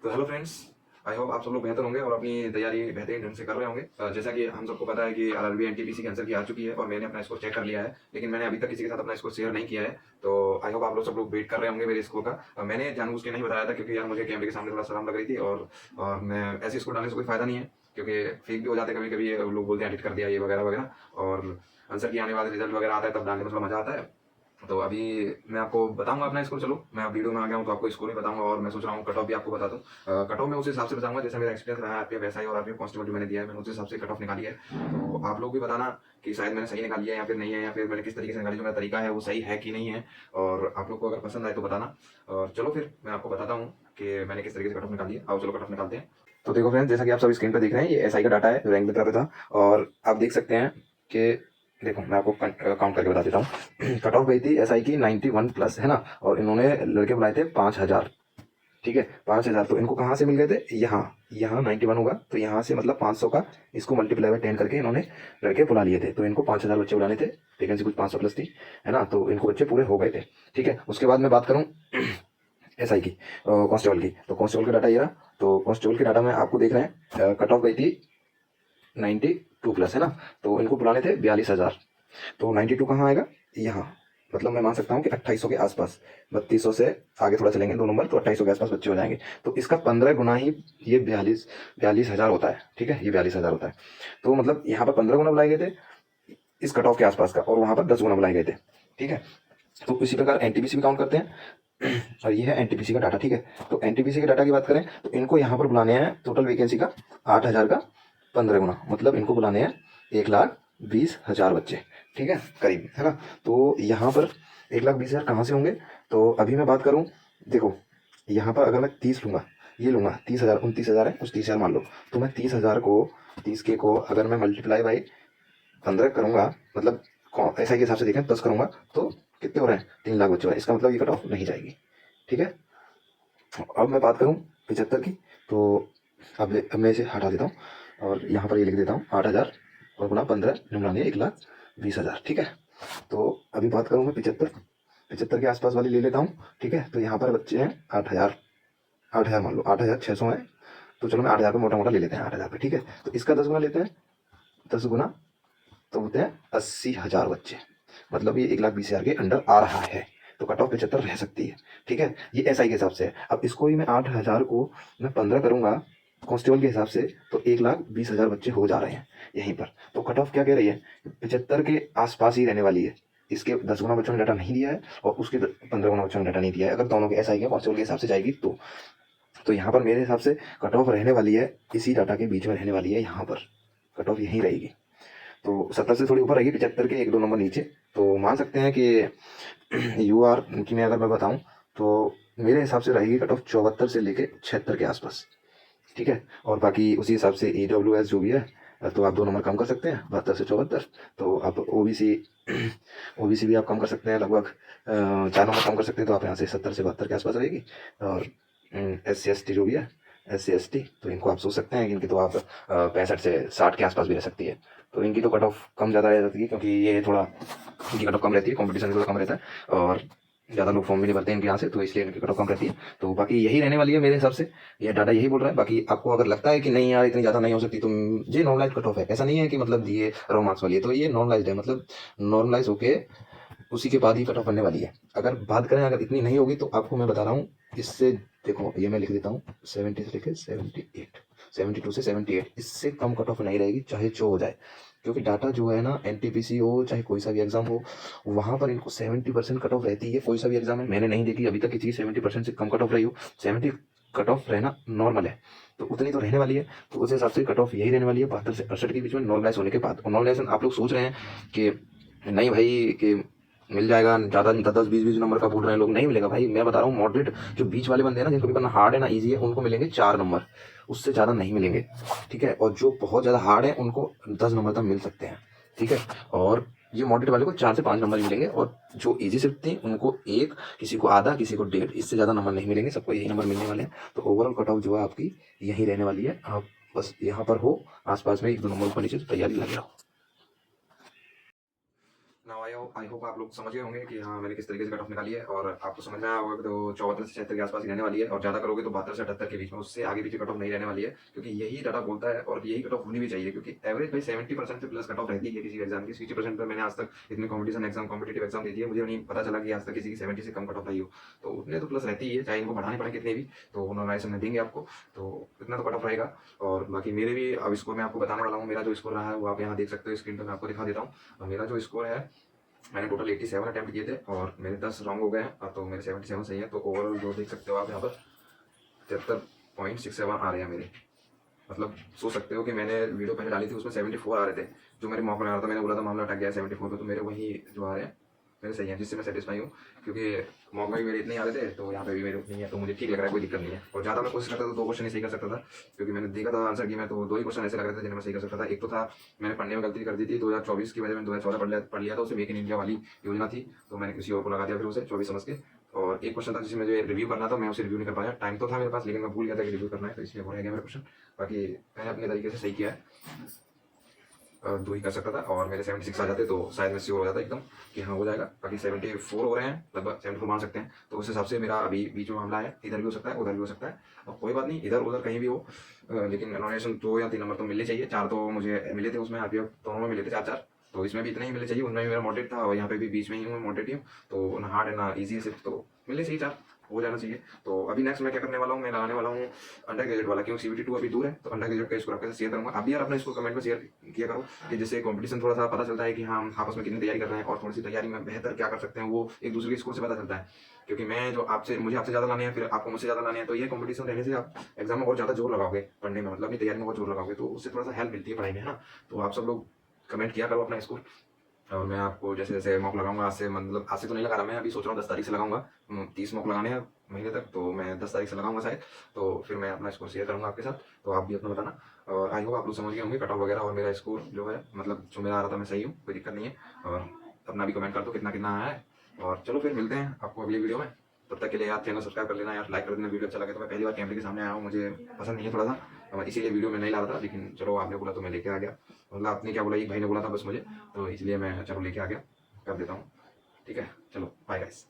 तो hello friends, I hope आप सब लोग बेहतर होंगे और अपनी तैयारी बेहतरीन ढंग से कर रहे होंगे। जैसा कि हम सबको पता है कि आरआरबी एनटीपीसी की आंसर की आ चुकी है और मैंने अपना स्कोर चेक कर लिया है, लेकिन मैंने अभी तक किसी के साथ अपना स्कोर शेयर नहीं किया है। तो आई होप आप लोग सब लोग वेट कर रहे होंगे मेरे स्कोर का। मैंने जानबूझ के नहीं बताया था क्योंकि यार मुझे कैमरे के सामने थोड़ा शर्म लग रही थी और मैं ऐसे स्कोर डालने से कोई फायदा नहीं है क्योंकि फेक भी हो जाते हैं कभी कभी। लोग बोलते हैं एडिट कर दिया ये वगैरह वगैरह, और आंसर की आने बाद रिजल्ट वगैरह आता है तब डालने में थोड़ा मजा आता है। तो अभी मैं आपको बताऊंगा अपना स्कोर। चलो मैं वीडियो में आ गया हूँ तो आपको स्कोर भी बताऊंगा और मैं सोच रहा हूँ कट ऑफ भी आपको बता दूँ। कट ऑफ मैं उस हिसाब से बताऊंगा जैसा मेरा एक्सपीरियंस रहा है आरपीएफ एसआई और आरपीएफ कांस्टेबल जो मैंने दिया है, मैंने उस हिसाब से कट ऑफ निकाली है। तो आप लोग भी बताना कि शायद मैंने सही निकाली है या फिर नहीं है, या फिर मैंने किस तरीके से निकाली, जो मेरा तरीका है वो सही है कि नहीं है, और आप लोग को अगर पसंद आए तो बताना। और चलो फिर मैं आपको बताता हूँ कि मैंने किस तरीके से कट ऑफ निकाली है। आओ चलो कट ऑफ निकालते हैं। तो देखो फ्रेंड्स, जैसा कि आप सब स्क्रीन पर देख रहे हैं, ये एसआई का डाटा है जो रैंक मित्रा पे था, और आप देख सकते हैं कि देखो मैं आपको काउंट करके बता देता हूँ। कट ऑफ गई थी एसआई की 91 प्लस, है ना, और इन्होंने लड़के बुलाए थे 5000। ठीक है, 5000 तो इनको कहाँ से मिल गए थे, यहाँ यहाँ 91 होगा तो यहाँ से मतलब 500 का इसको मल्टीप्लाई बाय 10 करके इन्होंने लड़के बुला लिए थे। तो इनको 5000 बच्चे बुलाने थे, वैकेंसी कुछ 500 प्लस थी, है ना, तो इनको बच्चे पूरे हो गए थे। ठीक है, उसके बाद मैं बात करूँ एसआई की, कांस्टेबल की, तो कांस्टेबल का डाटा ये रहा। तो कांस्टेबल के डाटा में आपको देख रहे हैं कट ऑफ गई थी 92 प्लस, है ना, तो इनको बुलाने थे 42,000। तो 92 कहाँ आएगा, यहाँ, मतलब मैं मान सकता हूँ कि 2800 के आसपास, 3200 से आगे थोड़ा चलेंगे 2 नंबर तो 2800 के आसपास बच्चे हो जाएंगे। तो इसका 15 गुना ही ये 42,000 होता है। ठीक है, ये 42,000 होता है। तो मतलब यहाँ पर 15 गुना बुलाए गए थे इस कट ऑफ के आसपास का, और वहाँ पर 10 गुना बुलाए गए थे। ठीक है, तो इसी प्रकार एनटीपीसी भी काउंट करते हैं और ये है एनटीपीसी का डाटा। ठीक है, तो एनटीपीसी के डाटा की बात करें तो इनको यहाँ पर बुलाने हैं टोटल वैकेंसी का 8,000 का 15 गुना, मतलब इनको बुलाने हैं 1,20,000 बच्चे। ठीक है, करीब, है ना। तो यहाँ पर 1,20,000 कहाँ से होंगे, तो अभी मैं बात करूँ, देखो यहाँ पर अगर मैं 30 लूँगा, ये लूँगा 30,000, 29,000 है, कुछ 30,000 मान लो, तो मैं 30,000 को 30 के को अगर मैं मल्टीप्लाई बाई 15 करूँगा, मतलब ऐसा के हिसाब से देखें 10 करूँगा तो कितने हो रहे हैं, 3 लाख बच्चे हो रहे हैं। इसका मतलब ये कट ऑफ नहीं जाएगी। ठीक है, अब मैं बात करूँ 75 की, तो अब मैं इसे हटा देता हूँ और यहाँ पर ये लिख देता हूँ 8,000 और गुना 15 निम्नानी 1,20,000। ठीक है, तो अभी बात करूँ मैं 75 के आसपास वाली ले लेता हूँ। ठीक है, तो यहाँ पर बच्चे हैं 8,000, 8,000 मान लो 8,600 है, तो चलो मैं 8,000 पे मोटा मोटा ले लेते हैं 8,000 पे। ठीक है, तो इसका 10 गुना लेते हैं, 10 गुना तो होते हैं 80,000 बच्चे, मतलब ये 1,20,000 के अंडर आ रहा है, तो कट ऑफ 75 रह सकती है। ठीक है, ये एसआई के हिसाब से है। अब इसको ही मैं 8,000 को मैं 15 करूंगा कांस्टेबल के हिसाब से, तो 1,20,000 बच्चे हो जा रहे हैं यहीं पर। तो कट ऑफ क्या कह रही है, 75 के आसपास ही रहने वाली है। इसके 10 गुना बच्चों ने डाटा नहीं दिया है और उसके 15 गुना बच्चों ने डाटा नहीं दिया है। अगर दोनों के एसआई के कांस्टेबल के हिसाब से जाएगी तो यहाँ पर मेरे हिसाब से कट ऑफ रहने वाली है, इसी डाटा के बीच में रहने वाली है, यहाँ पर कट ऑफ यहीं रहेगी। तो 70 से थोड़ी ऊपर रहेगी, 75 के 1-2 नंबर नीचे। तो मान सकते हैं कि यू आर की मैं अगर मैं बताऊं तो मेरे हिसाब से रहेगी कट ऑफ 74 से लेके 76 के आसपास। ठीक है, और बाकी उसी हिसाब से EWS जो भी है, तो आप 2 नंबर कम कर सकते हैं, 72 से 74। तो आप ओबीसी ओबीसी भी आप कम कर सकते हैं, लगभग 4 नंबर कम कर सकते हैं, तो आप यहाँ से 70 से 72 के आसपास रहेगी। और SC ST जो भी है, SC ST तो इनको आप सोच सकते हैं कि इनकी तो आप 65 से 60 के आसपास भी रह सकती है। तो इनकी तो कट ऑफ कम ज़्यादा रह जाती है क्योंकि ये थोड़ा, इनकी कट ऑफ कम रहती है, कॉम्पिटिशन थोड़ा कम रहता है और ज़्यादा लोग फॉर्म भी नहीं भरते हैं इनके यहाँ से, तो इसलिए इनकी कट ऑफ कम रहती है। तो बाकी यही रहने वाली है मेरे हिसाब से, ये डाटा यही बोल रहा है। बाकी आपको अगर लगता है कि नहीं यार इतनी ज़्यादा नहीं हो सकती, तो ये नॉर्मलाइज कट ऑफ है, ऐसा नहीं है कि मतलब ये रो मार्क्स वाली है, तो ये नॉर्मलाइज है, मतलब नॉर्मलाइज होके उसी के बाद ही कट ऑफ बनने वाली है। अगर बात करें अगर इतनी नहीं होगी तो आपको मैं बता रहा हूँ, इससे देखो ये मैं लिख देता हूँ 70 से लेकर 78, 72 से 78, इससे कम कट ऑफ नहीं रहेगी चाहे जो हो जाए, क्योंकि डाटा जो है ना, एनटीपीसी हो चाहे कोई सा भी एग्जाम हो, वहाँ पर इनको 70% कट ऑफ रहती है। कोई सा भी एग्जाम है, मैंने नहीं देखी अभी तक किसी की 70% से कम कट ऑफ रही हो। 70 कट ऑफ रहना नॉर्मल है, तो उतनी तो रहने वाली है। तो उस हिसाब से कट ऑफ यही रहने वाली है 72 से 68 के बीच में, नॉर्मलाइज होने के बाद। और नॉर्मलाइजेशन आप लोग सोच रहे हैं कि नहीं भाई कि मिल जाएगा ज़्यादा, 10-20 नंबर का बोल रहे हैं लोग, नहीं मिलेगा भाई। मैं बता रहा हूँ मॉडरेट जो बीच वाले बंदे हैं ना, जिनको पेपर ना हार्ड है ना ईजी है, उनको मिलेंगे 4 नंबर, उससे ज़्यादा नहीं मिलेंगे। ठीक है, और जो बहुत ज़्यादा हार्ड है उनको 10 नंबर तक मिल सकते हैं। ठीक है, और ये मॉडरेट वाले को 4 से 5 नंबर मिलेंगे, और जो ईजी से थे उनको 1, किसी को आधा, किसी को 1.5, इससे ज़्यादा नंबर नहीं मिलेंगे, सबको यही नंबर मिलने वाले हैं। तो ओवरऑल कट ऑफ जो है आपकी यही रहने वाली है। आप बस यहाँ पर हो आसपास में 1-2 नंबर ऊपर नीचे, तो तैयारी लगे रहो। नाउ आई होप आप लोग समझ गए होंगे कि हाँ मैंने किस तरीके से कट ऑफ निकाली है, और आपको समझ में आया होगा कि तो 74 से 76 के आसपास ही रहने वाली है, और ज़्यादा करोगे तो 72 से 78 के बीच में, उससे आगे पीछे कट ऑफ नहीं रहने वाली है, क्योंकि यही डाटा बोलता है और यही कट ऑफ होनी भी चाहिए, क्योंकि एवरेज भाई 70% से प्लस कट ऑफ रहती है किसी एग्जाम की। 60% पर मैंने आज तक इतने कॉम्पिटिशन एग्जाम कॉम्पिटेटिव एग्जाम दे दिए, मुझे नहीं पता चला कि आज तक किसी की 70 से कम कट ऑफ रही हो, तो उतने तो प्लस रहती ही है, चाहे इनको बढ़ाने पड़े कितने भी, तो नॉर्मलाइजेशन में देंगे आपको, तो इतना तो कट ऑफ रहेगा। और बाकी मेरे भी अब स्कोर मैं आपको बताने वाला हूँ, मेरा जो स्कोर रहा है वो आप यहाँ देख सकते हो, स्क्रीन पर मैं आपको दिखा देता हूँ। मेरा जो स्कोर है, मैंने टोटल 87 अटेम्प्ट किए थे और मेरे 10 रॉन्ग हो गए हैं, तो मेरे 77 सही है, तो ओवरऑल जो देख सकते हो आप यहाँ पर 73.67 आ रहे हैं मेरे। मतलब सोच सकते हो कि मैंने वीडियो पहले डाली थी उसमें 74 आ रहे थे, जो मेरे मॉक में आ रहा था, मैंने बोला था मामला अटक गया 74 पे, तो मेरे वही जो आ रहे हैं मेरे सही है, जिससे मैं सेटिस्फाई हूँ, क्योंकि मॉक में भी मेरे इतने ही आ रहे थे, तो यहाँ पे भी मेरे उतने ही है, तो मुझे ठीक लग रहा है, कोई दिक्कत नहीं है। और ज़्यादा मैं कोशिश करता था तो 2 क्वेश्चन ही सही कर सकता था, क्योंकि मैंने देखा था आंसर की, मैं तो 2 ही क्वेश्चन ऐसे लग रहे थे जिन्हें मैं सही कर सकता था। एक तो था मैंने पढ़ने में गलती कर दी थी 2024 की वजह में, 2014 पढ़ लिया था, उसे मेक इन इंडिया वाली योजना थी, तो मैंने किसी और को लगा दिया फिर उसे 24 समझ के। और एक क्वेश्चन था जिसमें मुझे रिव्यू करना था, मैं उसे रिव्यू नहीं कर पाया, टाइम तो था मेरे पास लेकिन मैं भूल गया था कि रिव्यू करना है, तो इसलिए वो रह गया मेरा क्वेश्चन। बाकी मैंने अपने तरीके से सही किया है, 2 ही कर सकता था, और मेरे 76 आ जाते तो शायद मैं श्योर हो जाता एकदम कि हाँ हो जाएगा। बाकी 74 हो रहे हैं, लगभग 74 मान सकते हैं, तो उस हिसाब से मेरा अभी बीच में मामला है, इधर भी हो सकता है उधर भी हो सकता है, और कोई बात नहीं, इधर उधर कहीं भी हो, लेकिन नॉमिनेशन 2 या 3 नंबर तो मिलने चाहिए। 4 तो मुझे मिले थे उसमें, आरपीएफ दोनों में मिले थे 4-4, तो इसमें भी इतने ही मिलने चाहिए, उनमें भी मेरा मॉडरेट था और यहाँ पे भी बीच में ही हूँ मॉडरेट ही हूँ, तो ना हार्ड है ना ईजी है सिर्फ, तो मिलने चाहिए 4, हो जाना चाहिए। तो अभी नेक्स्ट मैं क्या करने वाला हूँ, मैं लगाने वाला हूँ अंडर ग्रेजुएट वाला, क्योंकि सीबीटी 2 अभी दूर है, तो अंडर ग्रेजुएट का स्कोर आपके साथ शेयर करूंगा। आप भी यार अपना स्कोर कमेंट में शेयर किया करो, कि जिससे कंपटीशन थोड़ा सा पता चलता है कि हाँ हम आपस में कितनी तैयारी कर रहे हैं, और थोड़ी सी तैयारी में बेहतर क्या कर सकते हैं, वो एक दूसरे के स्कोर से पता चलता है। क्योंकि मैं जो आपसे मुझे आपसे ज़्यादा लाने हैं, फिर आपको मुझसे ज़्यादा लाने हैं, तो ये कंपटीशन रहने से आप एग्जाम में बहुत ज़्यादा जोर लगाओगे, पढ़ने में मतलब अपनी तैयारी में बहुत जोर लगाओगे, तो उससे थोड़ा सा हेल्प मिलती है पढ़ाई में, है ना। तो आप सब लोग कमेंट किया करो अपना स्कोर, और मैं आपको जैसे जैसे मॉक लगाऊंगा, आज से मतलब आज से तो नहीं लगा रहा, मैं अभी सोच रहा हूँ 10 तारीख से लगाऊंगा, 30 मॉक लगाने हैं महीने तक, तो मैं 10 तारीख से लगाऊंगा शायद, तो फिर मैं अपना स्कोर शेयर करूंगा आपके साथ, तो आप भी अपना बताना। और आई होप आप लोग समझ गए होंगे कट ऑफ वगैरह, और मेरा स्कोर जो है मतलब जो मेरा आ रहा था मैं सही हूँ, कोई दिक्कत नहीं है। और अपना भी कमेंट कर दो कितना कितना आया है, और चलो फिर मिलते हैं आपको अगली वीडियो में। तब तक के लिए यार चैनल सब्सक्राइब कर लेना यार, लाइक कर देना, वीडियो अच्छा लगे तो। मैं पहली बार कैमरे के सामने आया हूँ, मुझे पसंद नहीं है थोड़ा सा, इसीलिए वीडियो में नहीं ला रहा था, लेकिन चलो आपने बोला तो मैं लेके आ गया, मतलब आपने क्या बोला, एक भाई ने बोला था बस मुझे, तो इसलिए मैं चलो लेके आ गया, कर देता हूँ। ठीक है, चलो बाय गाइस।